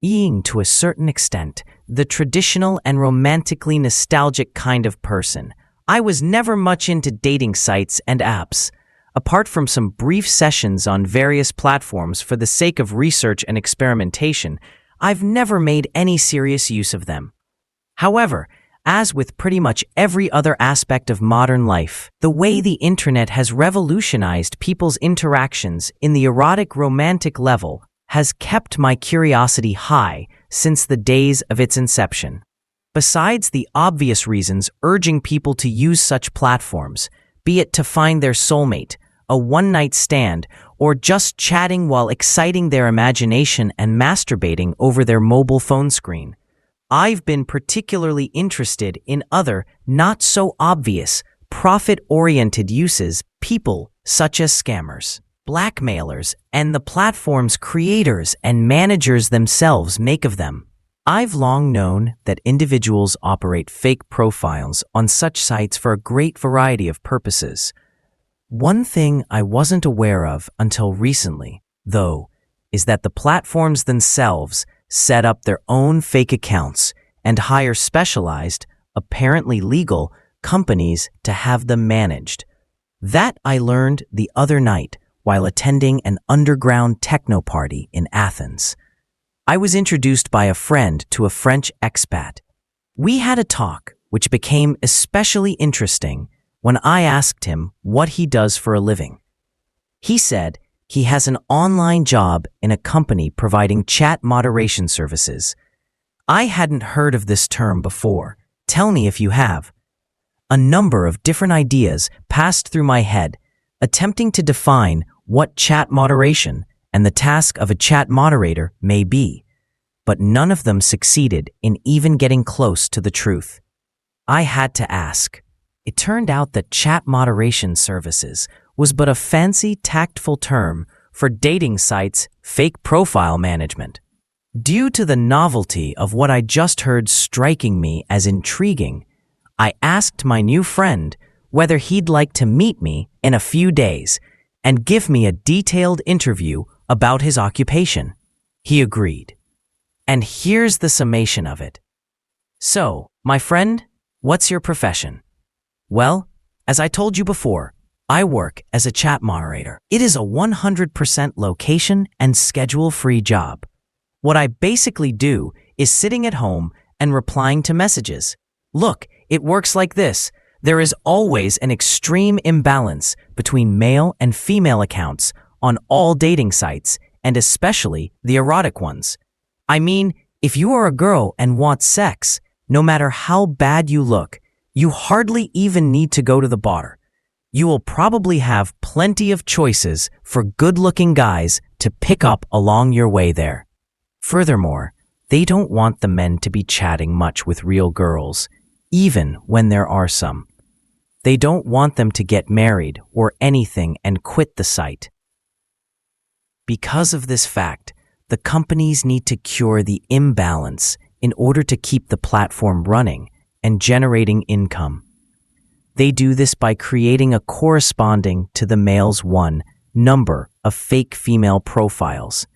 Being, to a certain extent, the traditional and romantically nostalgic kind of person, I was never much into dating sites and apps. Apart from some brief sessions on various platforms for the sake of research and experimentation, I've never made any serious use of them. However, as with pretty much every other aspect of modern life, the way the internet has revolutionized people's interactions in the erotic romantic level has kept my curiosity high since the days of its inception. Besides the obvious reasons urging people to use such platforms, be it to find their soulmate, a one-night stand, or just chatting while exciting their imagination and masturbating over their mobile phone screen, I've been particularly interested in other, not-so-obvious, profit-oriented uses people such as scammers, blackmailers, and the platform's creators and managers themselves make of them. I've long known that individuals operate fake profiles on such sites for a great variety of purposes. One thing I wasn't aware of until recently, though, is that the platforms themselves set up their own fake accounts and hire specialized, apparently legal, companies to have them managed. That I learned the other night while attending an underground techno party in Athens. I was introduced by a friend to a French expat. We had a talk, which became especially interesting when I asked him what he does for a living. He said he has an online job in a company providing chat moderation services. I hadn't heard of this term before. Tell me if you have. A number of different ideas passed through my head, attempting to define what chat moderation and the task of a chat moderator may be, but none of them succeeded in even getting close to the truth. I had to ask. It turned out that chat moderation services was but a fancy, tactful term for dating sites' fake profile management. Due to the novelty of what I just heard striking me as intriguing, I asked my new friend whether he'd like to meet me in a few days and give me a detailed interview about his occupation. He agreed. And here's the summation of it. So, my friend, what's your profession? Well, as I told you before, I work as a chat moderator. It is a 100% location and schedule-free job. What I basically do is sitting at home and replying to messages. Look, it works like this. There is always an extreme imbalance between male and female accounts on all dating sites, and especially the erotic ones. I mean, if you are a girl and want sex, no matter how bad you look, you hardly even need to go to the bar. You will probably have plenty of choices for good-looking guys to pick up along your way there. Furthermore, they don't want the men to be chatting much with real girls, even when there are some. They don't want them to get married or anything and quit the site. Because of this fact, the companies need to cure the imbalance in order to keep the platform running and generating income. They do this by creating a corresponding to the male's number of fake female profiles,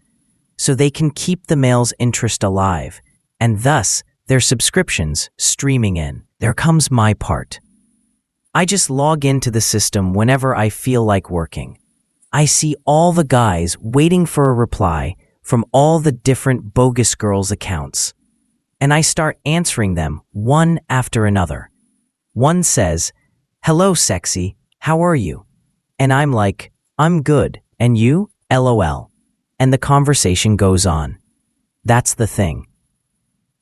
so they can keep the male's interest alive, and thus their subscriptions streaming in. There comes my part. I just log into the system whenever I feel like working. I see all the guys waiting for a reply from all the different bogus girls' accounts, and I start answering them one after another. One says, "Hello, sexy, how are you?" And I'm like, "I'm good, and you? LOL." And the conversation goes on. That's the thing.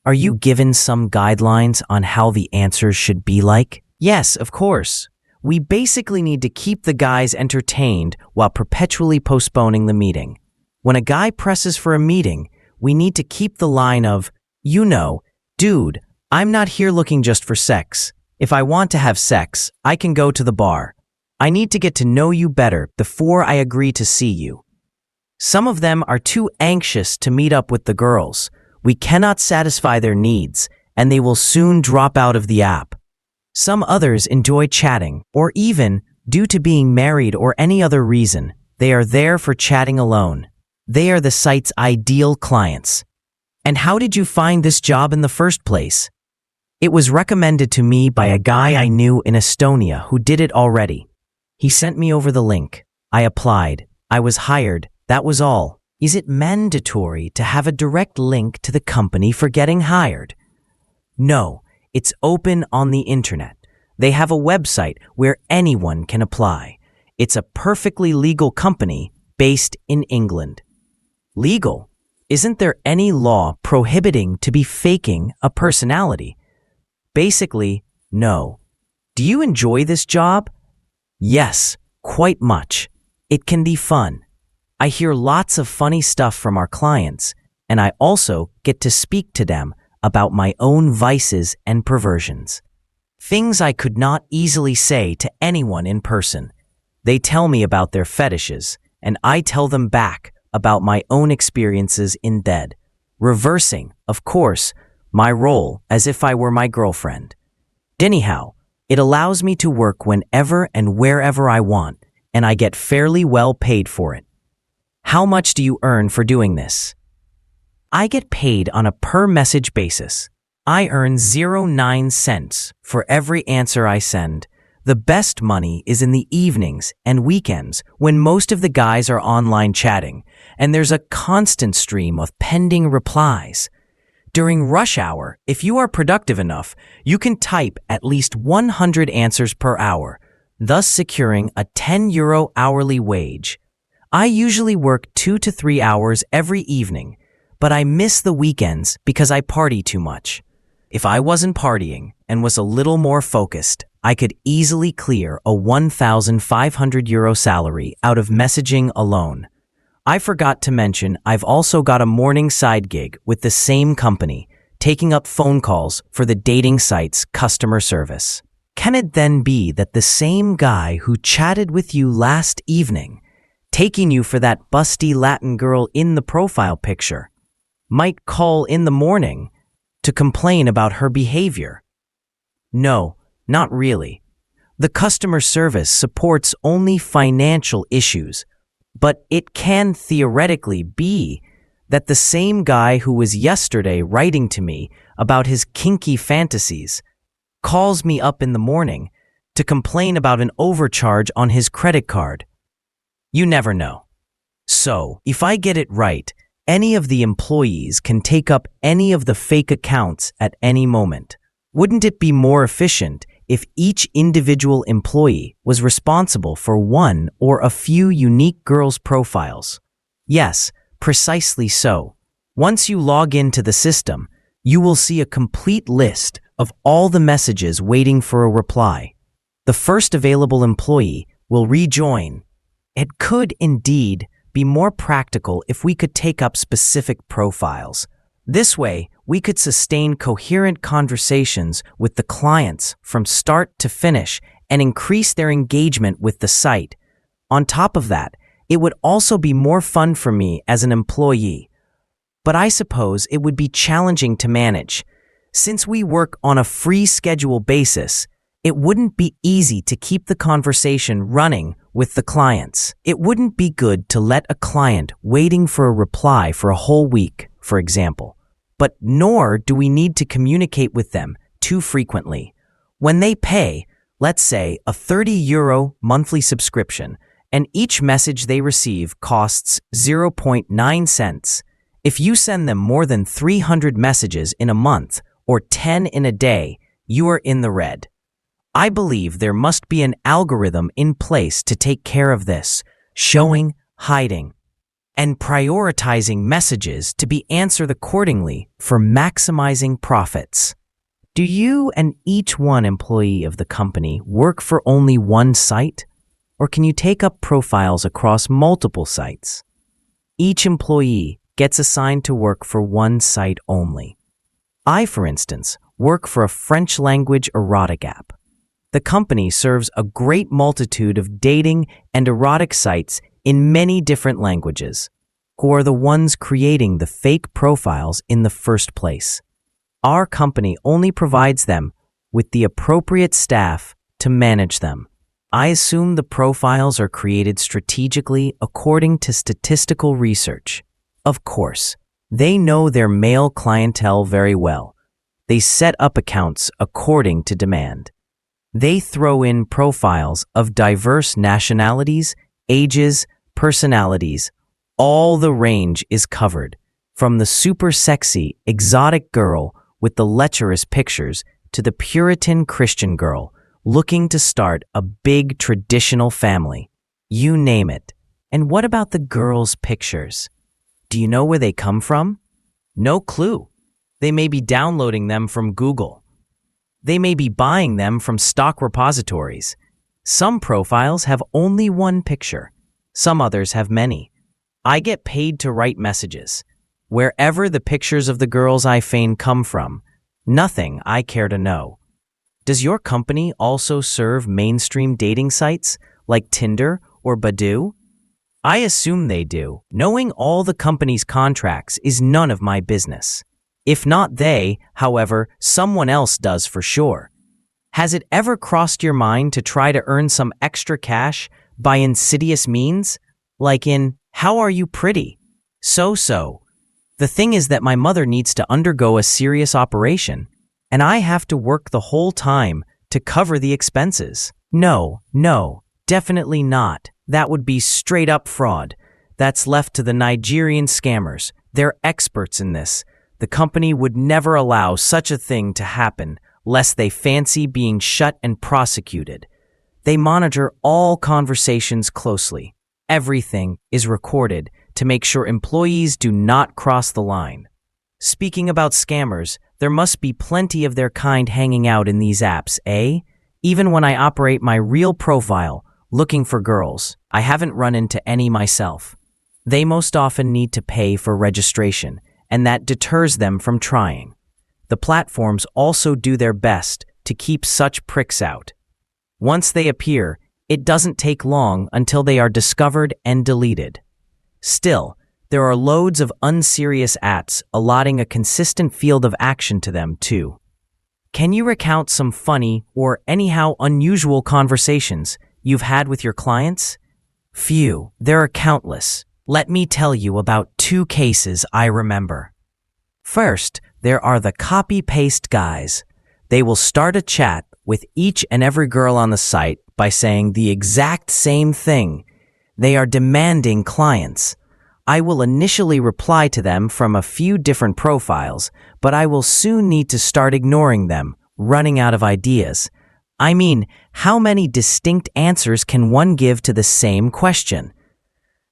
Are you given some guidelines on how the answers should be like? Yes, of course. We basically need to keep the guys entertained while perpetually postponing the meeting. When a guy presses for a meeting, we need to keep the line of, "Dude, I'm not here looking just for sex. If I want to have sex, I can go to the bar. I need to get to know you better before I agree to see you." Some of them are too anxious to meet up with the girls. We cannot satisfy their needs, and they will soon drop out of the app. Some others enjoy chatting, or even, due to being married or any other reason, they are there for chatting alone. They are the site's ideal clients. And how did you find this job in the first place? It was recommended to me by a guy I knew in Estonia who did it already. He sent me over the link. I applied. I was hired. That was all. Is it mandatory to have a direct link to the company for getting hired? No, it's open on the internet. They have a website where anyone can apply. It's a perfectly legal company based in England. Legal? Isn't there any law prohibiting to be faking a personality? Basically, no. Do you enjoy this job? Yes, quite much. It can be fun. I hear lots of funny stuff from our clients, and I also get to speak to them about my own vices and perversions. Things I could not easily say to anyone in person. They tell me about their fetishes, and I tell them back about my own experiences in bed, reversing, of course, my role as if I were my girlfriend. Anyhow, it allows me to work whenever and wherever I want, and I get fairly well paid for it. How much do you earn for doing this? I get paid on a per-message basis. I earn 0.9 cents for every answer I send. The best money is in the evenings and weekends when most of the guys are online chatting, and there's a constant stream of pending replies. During rush hour, if you are productive enough, you can type at least 100 answers per hour, thus securing a €10 hourly wage. I usually work 2 to 3 hours every evening, but I miss the weekends because I party too much. If I wasn't partying and was a little more focused, I could easily clear a €1,500 salary out of messaging alone. I forgot to mention I've also got a morning side gig with the same company, taking up phone calls for the dating site's customer service. Can it then be that the same guy who chatted with you last evening, taking you for that busty Latin girl in the profile picture, might call in the morning to complain about her behavior? No, not really. The customer service supports only financial issues, but it can theoretically be that the same guy who was yesterday writing to me about his kinky fantasies calls me up in the morning to complain about an overcharge on his credit card. You never know. So, if I get it right, any of the employees can take up any of the fake accounts at any moment. Wouldn't it be more efficient if each individual employee was responsible for one or a few unique girls' profiles? Yes, precisely so. Once you log into the system, you will see a complete list of all the messages waiting for a reply. The first available employee will rejoin. It could indeed be more practical if we could take up specific profiles. This way, we could sustain coherent conversations with the clients from start to finish and increase their engagement with the site. On top of that, it would also be more fun for me as an employee. But I suppose it would be challenging to manage. Since we work on a free schedule basis, it wouldn't be easy to keep the conversation running with the clients. It wouldn't be good to let a client waiting for a reply for a whole week, for example. But nor do we need to communicate with them too frequently. When they pay, let's say, a €30 monthly subscription, and each message they receive costs 0.9 cents, if you send them more than 300 messages in a month or 10 in a day, you are in the red. I believe there must be an algorithm in place to take care of this, showing, hiding, and prioritizing messages to be answered accordingly for maximizing profits. Do you and each one employee of the company work for only one site, or can you take up profiles across multiple sites? Each employee gets assigned to work for one site only. I, for instance, work for a French language erotic app. The company serves a great multitude of dating and erotic sites in many different languages, who are the ones creating the fake profiles in the first place. Our company only provides them with the appropriate staff to manage them. I assume the profiles are created strategically according to statistical research. Of course, They know their male clientele very well. They set up accounts according to demand. They throw in profiles of diverse nationalities, ages, personalities. All the range is covered, from the super sexy, exotic girl with the lecherous pictures to the Puritan Christian girl looking to start a big traditional family. You name it. And what about the girls' pictures? Do you know where they come from? No clue. They may be downloading them from Google. They may be buying them from stock repositories. Some profiles have only one picture. Some others have many. I get paid to write messages. Wherever the pictures of the girls I feign come from, nothing I care to know. Does your company also serve mainstream dating sites like Tinder or Badoo? I assume they do. Knowing all the company's contracts is none of my business. If not they, however, someone else does for sure. Has it ever crossed your mind to try to earn some extra cash by insidious means? Like in, how are you pretty? So. The thing is that my mother needs to undergo a serious operation, and I have to work the whole time to cover the expenses. No, definitely not. That would be straight up fraud. That's left to the Nigerian scammers. They're experts in this. The company would never allow such a thing to happen, lest they fancy being shut and prosecuted. They monitor all conversations closely. Everything is recorded to make sure employees do not cross the line. Speaking about scammers, there must be plenty of their kind hanging out in these apps, eh? Even when I operate my real profile, looking for girls, I haven't run into any myself. They most often need to pay for registration, and that deters them from trying. The platforms also do their best to keep such pricks out. Once they appear, it doesn't take long until they are discovered and deleted. Still, there are loads of unserious ads allotting a consistent field of action to them too. Can you recount some funny or anyhow unusual conversations you've had with your clients? Phew, there are countless. Let me tell you about 2 cases I remember. First, there are the copy-paste guys. They will start a chat with each and every girl on the site by saying the exact same thing. They are demanding clients. I will initially reply to them from a few different profiles, but I will soon need to start ignoring them, running out of ideas. I mean, how many distinct answers can one give to the same question?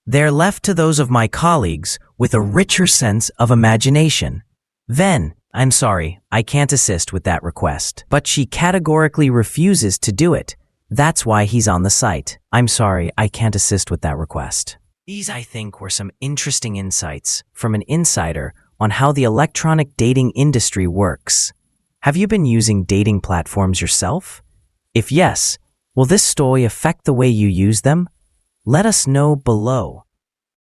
They're left to those of my colleagues with a richer sense of imagination. Then, I'm sorry, I can't assist with that request. But she categorically refuses to do it. That's why he's on the site. I'm sorry, I can't assist with that request. These, I think, were some interesting insights from an insider on how the electronic dating industry works. Have you been using dating platforms yourself? If yes, will this story affect the way you use them? Let us know below.